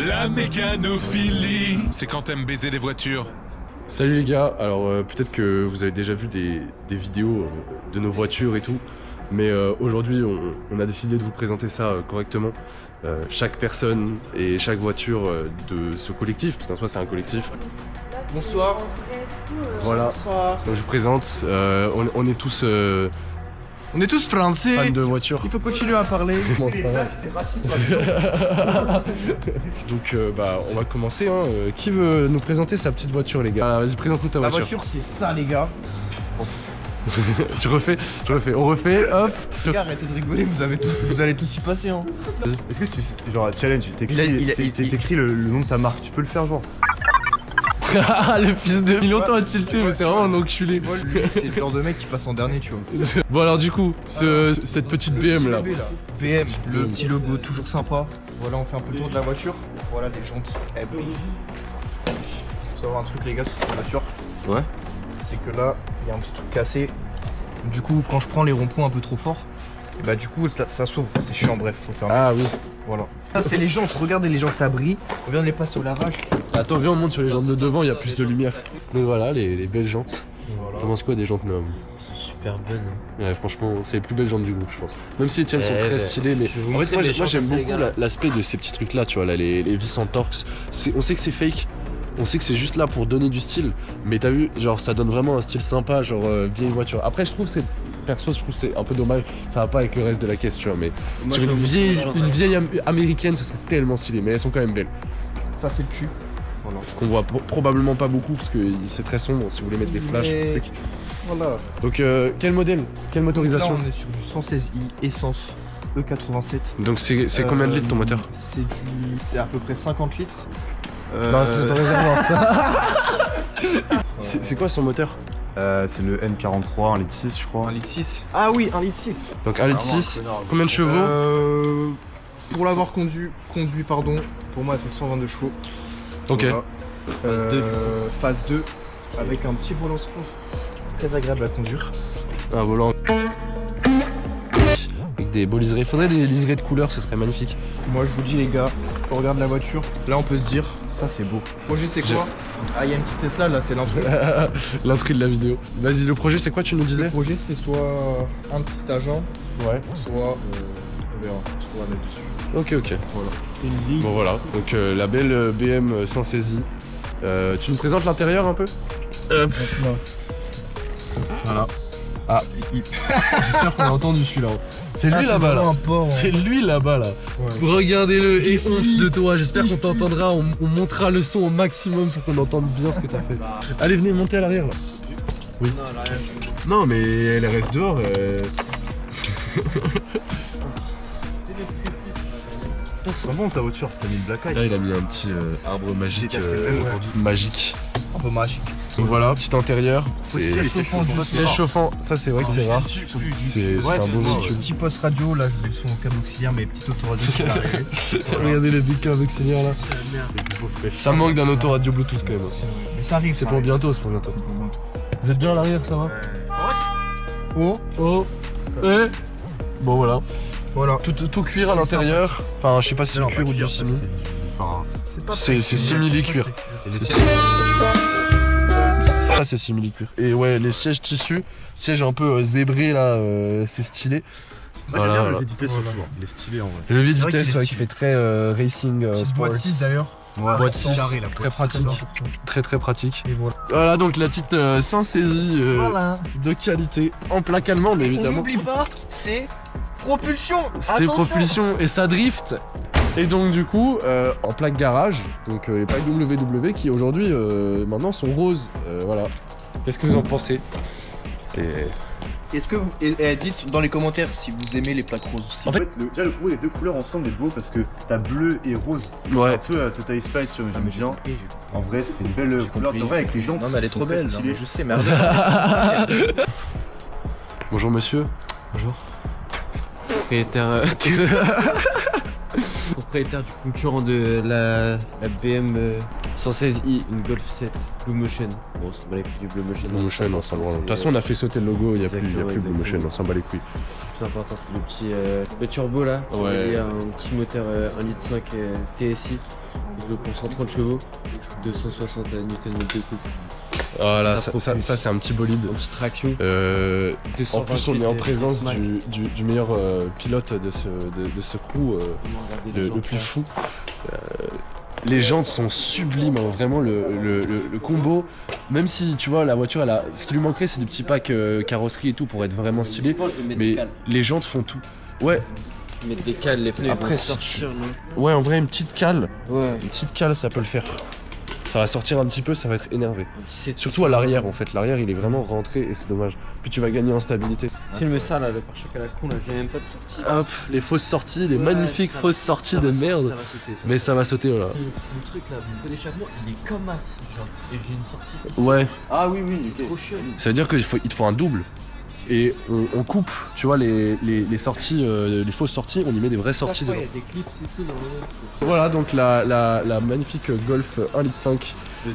La mécanophilie, c'est quand t'aimes baiser les voitures. Salut les gars, alors peut-être que vous avez déjà vu des vidéos de nos voitures et tout, mais aujourd'hui on a décidé de vous présenter ça correctement. Chaque personne et chaque voiture de ce collectif, parce qu'en soi c'est un collectif. Bonsoir. Voilà, Bonsoir. donc je vous présente, on est tous On est tous français. fans de voitures. Il faut continuer à parler. Bon, c'est pas grave. Donc bah on va commencer hein. Qui veut nous présenter sa petite voiture les gars? Vas-y, présente-nous ta La voiture. voiture, c'est ça, les gars. Tu refais, on refait, hop. Les gars, arrêtez de rigoler, vous allez tous y passer. Hein. Est-ce que tu. Genre, challenge, t'écris le nom de ta marque, tu peux le faire, genre? Le fils de longtemps à tilter, mais c'est vraiment un enculé. Tu vois, lui, c'est le genre de mec qui passe en dernier, tu vois. Bon alors du coup, cette petite BM là. BM, le petit logo toujours sympa. Voilà, on fait un peu le tour de la voiture. Voilà, les jantes, elles brillent. Faut savoir un truc, les gars, sur cette voiture. Ouais. C'est que là, il y a un petit truc cassé. Du coup, quand je prends les ronds-points un peu trop fort, et bah du coup, ça s'ouvre. C'est chiant, bref, faut faire. Ah oui. Voilà. Ça, c'est les jantes. Regardez, les jantes, ça brille. On vient de les passer au lavage. Attends, viens on monte sur les jantes de devant, il y a plus de lumière. Donc voilà, les belles jantes. Voilà. T'en penses quoi des jantes neuves? C'est super bonne. Ouais, franchement, c'est les plus belles jantes du groupe, je pense. Même si les tiennes sont Ouais, très ouais. stylées, mais Je vais vous en fait, montrer les moi j'aime jantes, les beaucoup gars. l'aspect de ces petits trucs là, tu vois, là, les vis en torx. On sait que c'est fake, on sait que c'est juste là pour donner du style, mais t'as vu, genre ça donne vraiment un style sympa, genre vieille voiture. Après, je trouve c'est. Perso, je trouve c'est un peu dommage, ça va pas avec le reste de la caisse, tu vois, mais Moi, sur je une veux vieille, beaucoup de une jantes, vieille américaine, ce serait tellement stylé, mais elles sont quand même belles. Ça, c'est le cul. Voilà. Qu'on voit probablement pas beaucoup parce que c'est très sombre si vous voulez mettre des flashs. Mais- trucs. Voilà. Donc quel modèle? Quelle motorisation? Là, on est sur du 116i essence E87. Donc c'est combien de litres ton moteur? C'est à peu près 50 litres. Non, c'est pas réservoir ça. C'est quoi son moteur? C'est le N43, 1 litre 6, je crois. 1 litre 6. Ah oui, 1 litre 6. Donc 1 litre 6, combien de chevaux? Pour l'avoir conduit, pardon, pour moi elle fait 122 chevaux. Ok. Voilà. Phase 2, du coup. Phase 2, avec un petit volant sport. Très agréable à conduire. Un volant. Avec des beaux liserés. Faudrait des liserés de couleur, ce serait magnifique. Moi je vous dis les gars, quand on regarde la voiture, là on peut se dire, ça c'est beau. Projet c'est quoi? Ah il y a une petite Tesla là, c'est l'intrus. L'intrus de la vidéo. Vas-y, le projet c'est quoi tu nous Le disais? projet c'est soit un petit agent, Ouais. soit on verra, soit on va mettre dessus. Ok. Voilà. Bon voilà, donc la belle BM sans saisie. Tu nous présentes l'intérieur un peu? Voilà. Ah, j'espère qu'on a entendu celui-là. C'est lui là-bas là. C'est lui là-bas là. Ouais. Regardez-le et honte de toi. J'espère qu'on t'entendra. On montera le son au maximum pour qu'on entende bien ce que t'as fait. Allez, venez monter à l'arrière là. Oui. Non, mais elle reste dehors. C'est bon ta voiture, t'as mis le black Là, eye. il a mis un petit arbre magique. J'ai acheté le même aujourd'hui. Magique. Un peu magique. Donc voilà, petit intérieur. Siège C'est chauffant, siège chauffant. Ça, c'est vrai que c'est rare. C'est Ouais, un beau c'est véhicule. petit poste radio, là je mets le son au câble auxiliaire, mais petite autoradio qui va arriver. Regardez les big câbles auxiliaires là. Ça manque d'un autoradio Bluetooth quand même. Mais ça arrive. C'est ça pour arrive. bientôt, c'est pour bientôt. Vous êtes bien à l'arrière, ça va? Oh, Oh. Eh. Bon voilà. voilà. Tout cuir à l'intérieur. Enfin, je sais pas si c'est du cuir ou du simili. Enfin, C'est simili cuir. Ça c'est simili cuir. Et ouais, les sièges tissus, sièges un peu zébrés là, c'est stylé. moi j'aime bien le levier de vitesse surtout, hein. Il est stylé en vrai. Le levier de C'est vrai vitesse qu'il est ouais, qui fait très racing Petite sports. boîte 6 d'ailleurs. Ouais, Boîte c'est 6, carré, la très boîte pratique. 6. Très pratique. Et voilà. Voilà donc la petite sans saisie Voilà. de qualité en plaque allemande On évidemment. n'oublie pas, c'est propulsion. C'est Attention. propulsion et ça drift. Et donc du coup en plaque garage, donc les plaques WW qui aujourd'hui maintenant sont roses. Voilà. Qu'est-ce que vous en pensez? Est-ce que vous dites dans les commentaires si vous aimez les plaques roses aussi. En fait, déjà le combo des deux couleurs ensemble est beau parce que t'as bleu et rose. Ouais. Un peu Total Spice, j'aime bien. En vrai, ça fait une belle couleur. En vrai, avec les jantes, Non mais elle est trop belle, stylées. je sais, merde. Bonjour monsieur. Bonjour. Propriétaire du concurrent de la BM 116i, une Golf 7 Blue Motion. Bon, c'est pas les couilles du Blue Motion. Blue Motion, on s'en branle. De toute façon, on a fait sauter le logo, il n'y a plus Blue Exactement. Motion, on s'en bat les couilles. Le plus important, c'est le turbo là. Ouais. Il y a un petit moteur 1.5 litre TSI. Le pont 130 chevaux, 260 Nm de couple. Voilà, Ça ça c'est un petit bolide. Donc traction. En plus, on est en présence du meilleur pilote de ce crew, le plus fou. Les jantes sont sublimes, hein, vraiment le combo. Même si tu vois la voiture, ce qui lui manquerait c'est des petits packs carrosserie et tout pour être vraiment stylé. Mais les jantes font tout. Ouais. Mettre des cales, les pneus Après, vont si sortir, non? Ouais, en vrai une petite cale. Ouais. Une petite cale ça peut le faire. Ça va sortir un petit peu, ça va être énervé. 17. Surtout à l'arrière en fait. L'arrière il est vraiment rentré et c'est dommage. Puis tu vas gagner en stabilité. Filme ça là, le pare-choc à la con là, j'ai même pas de sortie. Hop, les fausses sorties, les Ouais, magnifiques ça fausses va- sorties ça de va sauter, merde. ça va sauter, ça. Mais ça va sauter voilà. Mon truc là, mon d'échappement, il est comme as, genre. Et j'ai une sortie ici. Ouais, Ah oui, oui, Trop chiant. ça veut dire qu'il te faut un double. Et on coupe, tu vois, les sorties, les fausses sorties, on y met des vraies sorties Il y a dedans. des clips et tout dans le. Voilà donc la magnifique Golf 1.5 litre De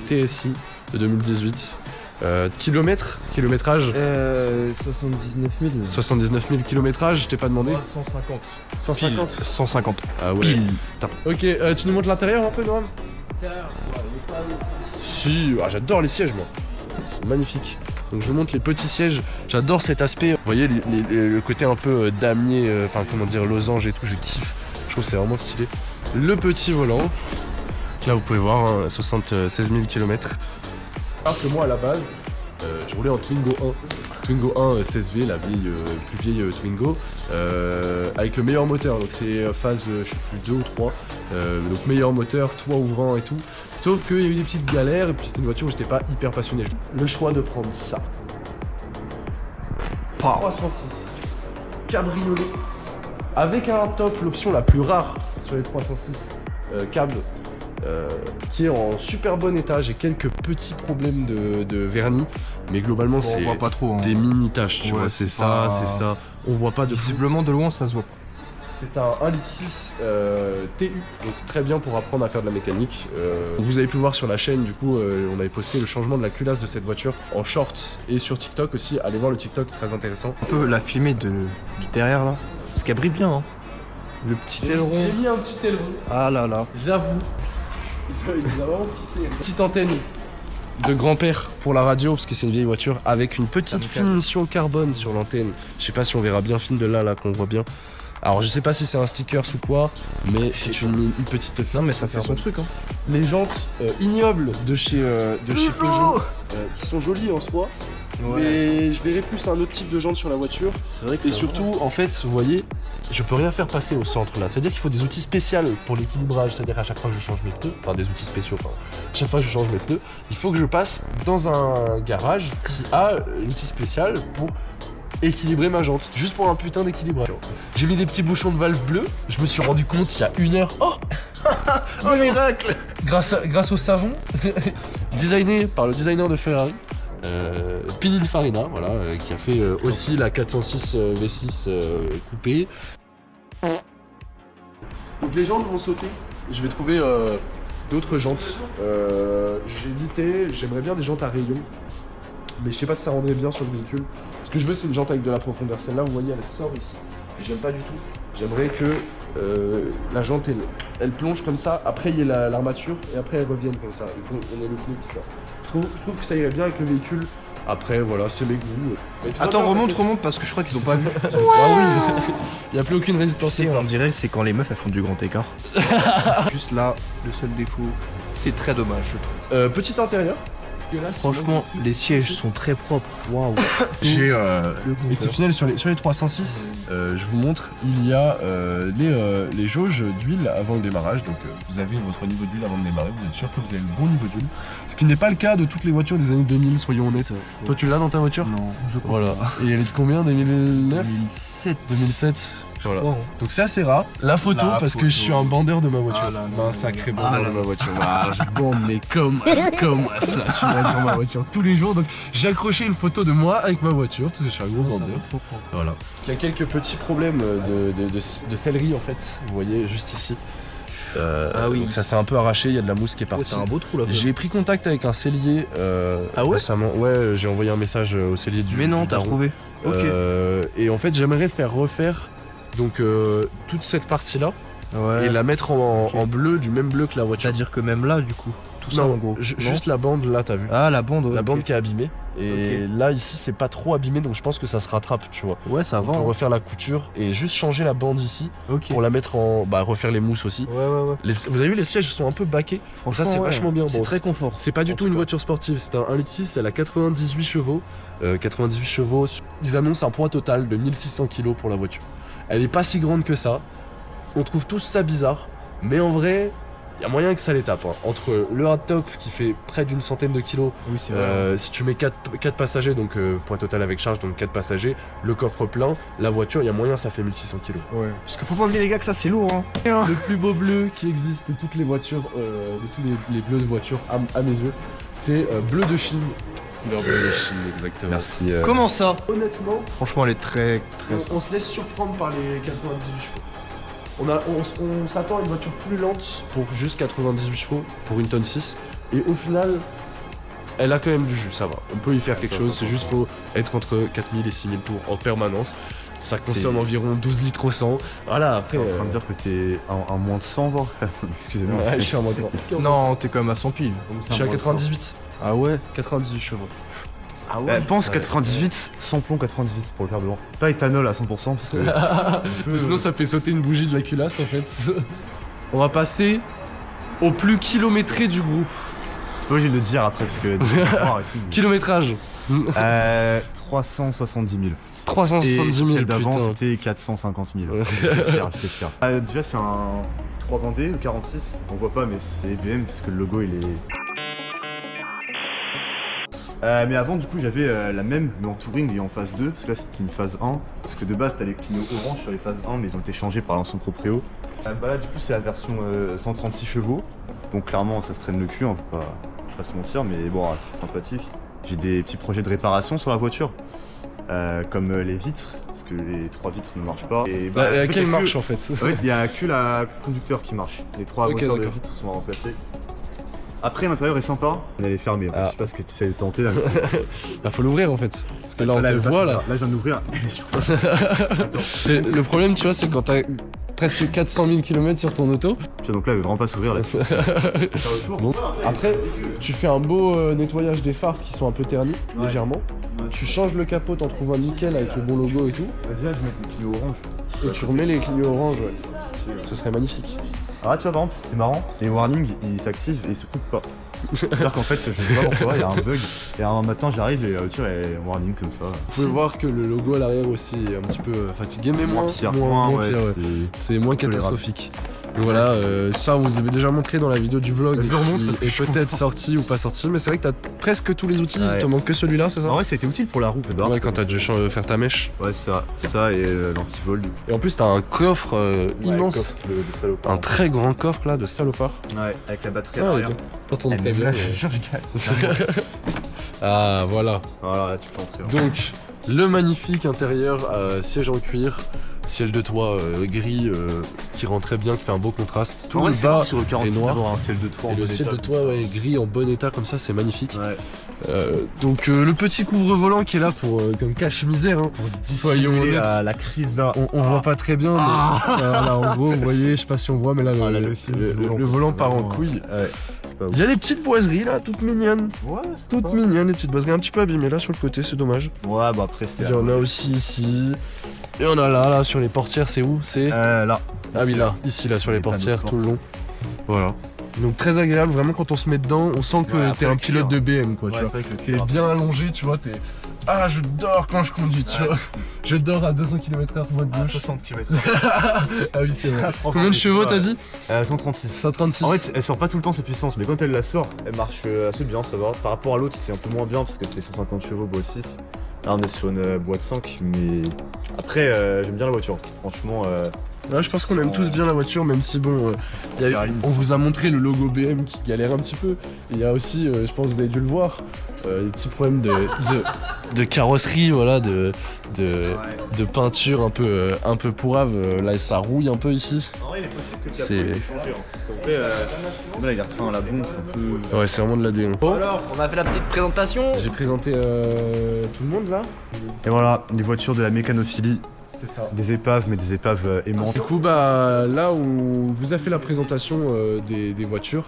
2018. TSI de 2018. Kilométrage 79 000. 79 000 kilométrage, je t'ai pas demandé. 150. 150 150. Ah ouais. Putain. Ok, tu nous montres l'intérieur un peu, Noam? Si, j'adore les sièges moi. Ils sont magnifiques. Donc je vous montre les petits sièges. J'adore cet aspect. Vous voyez le côté un peu damier, enfin comment dire, losange et tout, je kiffe. Je trouve que c'est vraiment stylé. Le petit volant. Là vous pouvez voir, hein, 76 000 km. Alors que moi à la base, je roulais en Twingo 1. Twingo 1 16V, la plus vieille Twingo, avec le meilleur moteur. Donc c'est phase, je sais plus, 2 ou 3. Donc meilleur moteur, toit ouvrant et tout. Sauf qu'il y a eu des petites galères et puis c'était une voiture où j'étais pas hyper passionné. Le choix de prendre ça. 306. Cabriolet. Avec un top, l'option la plus rare sur les 306 cab. Qui est en super bon état. J'ai quelques petits problèmes de vernis, mais globalement On c'est voit pas trop. Hein. des mini taches, tu Ouais, vois, c'est c'est ça, pas- c'est ça. On voit pas de fou. Visiblement de loin ça se voit. C'est un 1,6 litre TU, donc très bien pour apprendre à faire de la mécanique. Vous avez pu voir sur la chaîne, du coup, on avait posté le changement de la culasse de cette voiture en short et sur TikTok aussi. Allez voir le TikTok, très intéressant. On peut la filmer de derrière là. Parce qu'elle brille bien. Hein. Le petit aileron. J'ai mis un petit aileron, Ah là là. j'avoue. Il nous a vraiment fixé. Petite antenne de grand-père pour la radio, parce que c'est une vieille voiture, avec une petite finition carbone sur l'antenne. Je sais pas si on verra bien film de là qu'on voit bien. Alors je sais pas si c'est un sticker ou quoi, mais c'est une petite. Non mais ça fait son truc hein. Les jantes ignobles de chez Peugeot, qui sont jolies en soi, mais je verrais plus un autre type de jantes sur la voiture. C'est vrai que Et surtout, en fait, vous voyez, je peux rien faire passer au centre là. C'est-à-dire qu'il faut des outils spéciaux pour l'équilibrage. C'est-à-dire à chaque fois que je change mes pneus, enfin des outils spéciaux, pardon. Chaque fois que je change mes pneus, il faut que je passe dans un garage qui a l'outil spécial pour équilibrer ma jante. Juste pour un putain d'équilibrage. J'ai mis des petits bouchons de valve bleus. Je me suis rendu compte il y a 1 heure. Oh, Oh miracle. grâce au savon designé par le designer de Ferrari. Pininfarina, voilà, qui a fait aussi la 406 V6 coupée. Donc les jantes vont sauter. Je vais trouver d'autres jantes. J'ai hésité, j'aimerais bien des jantes à rayons, mais je sais pas si ça rendrait bien sur le véhicule. Ce que je veux, c'est une jante avec de la profondeur. Celle-là, vous voyez, elle sort ici. Et j'aime pas du tout. J'aimerais que la jante, elle plonge comme ça. Après, il y ait l'armature et après, elle revienne comme ça. Et qu'on ait le pneu qui sort. Je trouve que ça irait bien avec le véhicule. Après, voilà, c'est mes goûts. Mais tout Attends, va bien, remonte parce que je crois qu'ils ont pas vu. Ah oui. Il y a plus aucune résistance. Tu sais, on dirait c'est quand les meufs elles font du grand écart. Juste là, le seul défaut, c'est très dommage je trouve. Petit intérieur. Franchement, les sièges sont très propres. Waouh. J'ai Le exceptionnel sur les 306. Je vous montre, il y a les jauges d'huile avant le démarrage. Donc vous avez votre niveau d'huile avant de démarrer. Vous êtes sûr que vous avez le bon niveau d'huile. Ce qui n'est pas le cas de toutes les voitures des années 2000, soyons honnêtes. Toi, tu l'as dans ta voiture? Non, je crois. Voilà. Et elle est de combien? 2009? 2007. 2007. Voilà. crois, hein. Donc c'est assez rare. La photo, parce que je suis un bandeur de ma voiture. Ah là là, un sacré bandeur là de là. ma voiture. Ah, je bande mais comme là, tu vois, sur ma voiture tous les jours. Donc j'ai accroché une photo de moi avec ma voiture, parce que je suis un gros bandeur. Voilà. Il y a quelques petits problèmes de sellerie en fait. Vous voyez, juste ici. Ah oui. Donc ça s'est un peu arraché, il y a de la mousse qui est Oh, partie. t'as un beau trou là. J'ai pris contact avec un sellier Ah ouais récemment. Ouais, j'ai envoyé un message au sellier du. Mais non, du t'as daron. trouvé. Ok. Et en fait, j'aimerais faire refaire donc toute cette partie-là Ouais. et la mettre en bleu, du même bleu que la voiture. C'est-à-dire que même là, du coup, tout ça en Non, gros. juste la bande là, t'as vu. Ah, la bande, ouais. La bande ok. qui est abîmée. Et là, ici, c'est pas trop abîmé, donc je pense que ça se rattrape, tu vois. Ouais, ça On va. peut hein. refaire la couture et juste changer la bande ici Ok. pour la mettre en. Bah, refaire les mousses aussi. Ouais. Vous avez vu, les sièges sont un peu baqués. Ça, c'est Franchement, ouais. vachement bien. C'est Bon, très confort. C'est pas du tout une voiture sportive, c'est un 1.6 litre, elle a 98 chevaux. 98 chevaux. Ils annoncent un poids total de 1600 kg pour la voiture. Elle est pas si grande que ça. On trouve tous ça bizarre, mais en vrai, il y a moyen que ça les tape. Hein. Entre le hardtop qui fait près d'une centaine de kilos, Oui, c'est vrai. si tu mets 4 passagers, donc poids total avec charge, donc 4 passagers, le coffre plein, la voiture, il y a moyen, ça fait 1600 kg. Ouais. Parce qu'il faut pas oublier les gars que ça c'est lourd hein. Le plus beau bleu qui existe de toutes les voitures, de tous les bleus de voiture à mes yeux, c'est bleu de Chine. Couleur bleu de Chine, exactement. Merci. Comment ça? Honnêtement, Franchement elle est très on se laisse surprendre par les 98 chevaux. On s'attend à une voiture plus lente pour juste 98 chevaux, pour une tonne 6. Et au final, elle a quand même du jus, ça va. On peut y faire quelque chose, c'est juste faut être entre 4000 et 6000 tours en permanence. Ça consomme environ 12 litres au 100. Voilà, après... T'es en train de dire que t'es en moins de 100 voire Excusez-moi. Ouais, je suis en mode... Non, t'es quand même à 100 piles. Je suis à 98. Ah ouais? 98 chevaux. Ah Pense 98, sans plomb 98 pour le carburant. Pas éthanol à 100% parce que... Sinon ça fait sauter une bougie de la culasse en fait. On va passer au plus kilométré du groupe. T'es pas obligé de le dire après parce que... Kilométrage. 370 000. 370 000, celle d'avant putain. c'était 450 000. Ouais. J'étais fier. Déjà c'est un 3 Vendée ou 46. On voit pas mais c'est BM parce que le logo il est... mais avant du coup j'avais la même mais en touring et en phase 2 parce que là c'est une phase 1 parce que de base t'as les clignaux orange sur les phases 1 mais ils ont été changés par l'ancien proprio. Bah là du coup c'est la version 136 chevaux donc clairement ça se traîne le cul, on peut pas se mentir mais bon c'est sympathique. J'ai des petits projets de réparation sur la voiture comme les vitres parce que les 3 vitres ne marchent pas. Et bah, Laquelle en fait, marche en fait? Ouais, il y a que la conducteur qui marche. Les 3 Ok, moteurs de d'accord. vitres sont à remplacer. Après l'intérieur est sympa. On allait fermer. Ah. Je sais pas ce que tu sais de tenter là. Bah faut l'ouvrir en fait. Parce que là on te elle passe voit là. là. Là je viens d'ouvrir. Elle est sur Le problème tu vois c'est quand t'as presque 400 000 km sur ton auto. Puis donc là elle veut vraiment pas s'ouvrir là. Bon. Après tu fais un beau nettoyage des phares qui sont un peu ternis, Ouais. légèrement. Tu changes le capot, t'en trouves un nickel avec le bon logo et tout. Déjà je mets le clignot orange. Et tu remets les clignaux orange, ouais. Ce serait magnifique. Ah tu vois par exemple c'est marrant. Les warnings ils s'activent et ils se coupent pas. C'est-à-dire qu'en fait je sais pas pourquoi il y a un bug. Et un matin j'arrive et la voiture est warning comme ça. Vous pouvez voir que le logo à l'arrière aussi est un petit peu fatigué, mais moins pire. moins Ouais, pire, ouais. c'est- C'est moins tolérable. catastrophique. Donc voilà, ça on vous avez déjà montré dans la vidéo du vlog Je le remonte parce que qui je suis est peut-être content. sorti ou pas sorti, mais c'est vrai que t'as presque tous les outils, Ouais. il te manque que celui-là, c'est ça? En vrai c'était utile pour la roue Edouard. Ouais, quand t'as dû faire ta mèche. Ouais ça et l'antivol. Et en plus t'as un coffre immense, de salopard. un très grand coffre là de salopard. Ouais, avec la batterie à Ah, l'arrière. ok. T'entends Eh, très mais bien. là, je jure, je gagne. Ah voilà. Voilà, là, tu peux entrer. hein. Donc, le magnifique intérieur, siège en cuir, ciel de toit gris qui rend très bien, qui fait un beau contraste. Tout En vrai, le c'est bas rare sur le 46 noir. d'avoir un ciel de toit en et le bon ciel état, de toit comme ouais, gris en bon état comme ça, c'est magnifique. ça. Ouais. Donc le petit couvre-volant qui est là pour comme cache-misère. Hein. Soyons Dissimuler honnêtes. la crise là. On voit pas très bien, mais voilà, en gros, vous voyez, je sais pas si on voit, mais là, Ah, là, le, le signe le- du volant, le volant c'est part en vraiment- couille. Ouais, c'est pas ouf. Il y a des petites boiseries là, toutes mignonnes. Ouais, Toutes mignonnes, les petites boiseries un petit peu abîmées là sur le côté, c'est dommage. Ouais, bah après c'était. Il y en a aussi ici. Et on a là sur les portières, c'est où? C'est. Là. Ah oui, là, ici, là, sur les Les panneaux de portières, tout le porte. long. Voilà. Donc très agréable, vraiment quand on se met dedans, on sent que Ouais, après, t'es un le pilote cuir. de BM, quoi, Ouais, tu vois. c'est vrai que le T'es cuir, bien allongé, tu vois, t'es... Ah, je dors quand je conduis, tu Ouais. vois. Je dors à 200 km/h voie de à gauche. 60 km. Ah oui, c'est vrai. Combien de chevaux t'as dit? 136. 136. En fait, elle sort pas tout le temps ses puissances, mais quand elle la sort, elle marche assez bien, ça va. Par rapport à l'autre, c'est un peu moins bien parce que c'est 150 chevaux, boîte 6. Là, on est sur une boîte 5, mais après, j'aime bien la voiture. Franchement, Là, je pense qu'on aime tous bien la voiture, même si bon, on vous a montré le logo BM qui galère un petit peu. Il y a aussi, je pense que vous avez dû le voir, des petits problèmes de carrosserie, voilà, de peinture un peu pourrave. Là, ça rouille un peu ici. en vrai, il est possible que C'est- tu aies changé. Parce qu'en vrai, là, il a repris un la bombe, c'est un peu. Ouais, c'est vraiment de la déon. Alors, on a fait la petite présentation. J'ai présenté tout le monde là. Et voilà, les voitures de la mécanophilie. C'est ça. Des épaves, mais des épaves aimantes. Du coup, bah là, on vous a fait la présentation des voitures.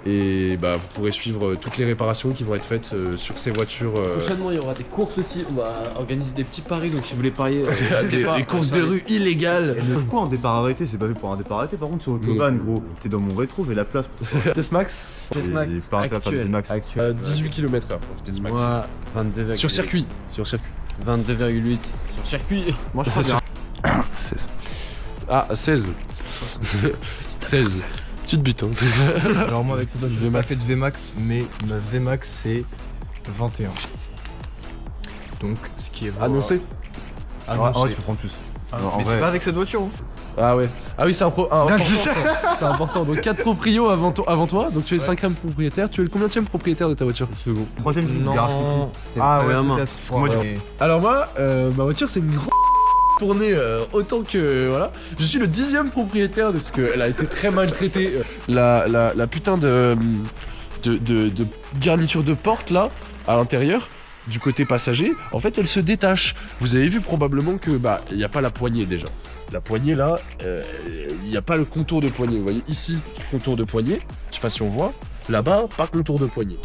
Et bah, vous pourrez suivre toutes les réparations qui vont être faites sur ces voitures. Prochainement, il y aura des courses aussi. On va organiser des petits paris. Donc, si vous voulez parier, des courses de rue illégales. Et neuf quoi en départ arrêté, c'est pas fait pour un départ arrêté. Par contre, sur Autobahn, gros, t'es dans mon rétro, j'ai la place pour ça. Vitesse max Max, Et pas intérêt à faire des max. 18 km/h pour vitesse max. Moi, 22,8. Sur circuit. Sur circuit. 22,8. Sur circuit. Moi, je crois bien. Ah, 16. 16. Petite bite, hein. Alors moi avec cette voiture, j'ai pas fait de VMAX, mais ma VMAX c'est 21. Donc ce qui est Annoncé. Ah ouais, tu peux prendre plus. Alors, en Mais c'est vrai- pas avec cette voiture hein. Ah ouais. Ah oui, c'est important, ça. C'est important. Donc 4 proprios avant toi. Donc tu es le 5ème propriétaire. Tu es le combienième propriétaire de ta voiture? Second. Troisième du garage. Non. Ah ouais, peut-être. Parce que moi, du coup, Alors moi, ma voiture c'est une grosse tournée autant que voilà. Je suis le 10ème propriétaire de ce qu'elle a été très maltraitée. La putain de garniture de porte là à l'intérieur du côté passager, en fait elle se détache. Vous avez vu probablement que bah il n'y a pas la poignée déjà. La poignée là, il n'y a pas le contour de poignée. Vous voyez ici contour de poignée. Je sais pas si on voit. Là-bas pas contour de poignée.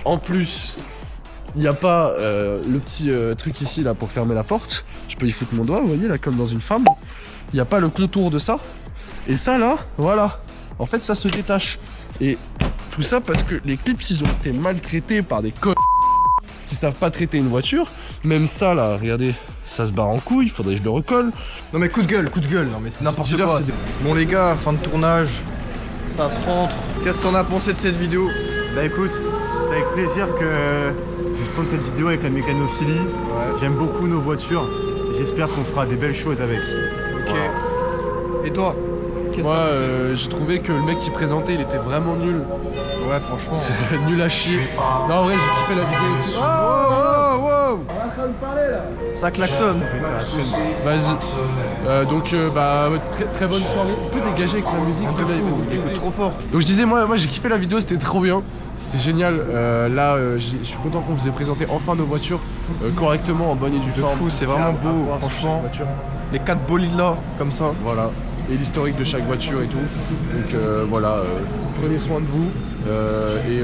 En plus. Il n'y a pas le petit truc ici là pour fermer la porte. Je peux y foutre mon doigt, vous voyez là, comme dans une femme. Il n'y a pas le contour de ça. Et ça là, voilà. En fait, ça se détache. Et tout ça parce que les clips, ils ont été maltraités par des connes qui savent pas traiter une voiture. Même ça là, regardez, ça se barre en couille. Il faudrait que je le recolle. Non mais coup de gueule. Non mais c'est n'importe Dis-leur, quoi. c'est- Bon les gars, fin de tournage. Ça se rentre. Qu'est-ce que t'en as pensé de cette vidéo? bah écoute, c'est avec plaisir que je tourne cette vidéo avec la mécanophilie. J'aime beaucoup nos voitures. J'espère qu'on fera des belles choses avec. Ok. Voilà. Et toi? Qu'est-ce que Moi, t'as pensé? j'ai trouvé que le mec qui présentait, il était vraiment nul. Ouais franchement. C'est nul à chier. Non, en vrai, j'ai kiffé la vidéo aussi. Wow. Ça klaxonne. On fait ta traîne. Vas-y. Donc, bah, très bonne soirée. On peut dégager avec sa musique. De là, il va fou, nous il baiser. écoute trop fort. Donc, je disais, moi j'ai kiffé la vidéo, c'était trop bien. C'était génial. Là, je suis content qu'on vous ait présenté enfin nos voitures correctement, en bonne et due De forme. fou, c'est vraiment À beau, voir sur franchement. chaque voiture. Les 4 bolides là, comme ça. Voilà. Et l'historique de chaque voiture et tout. Donc, voilà. Prenez soin de vous. Et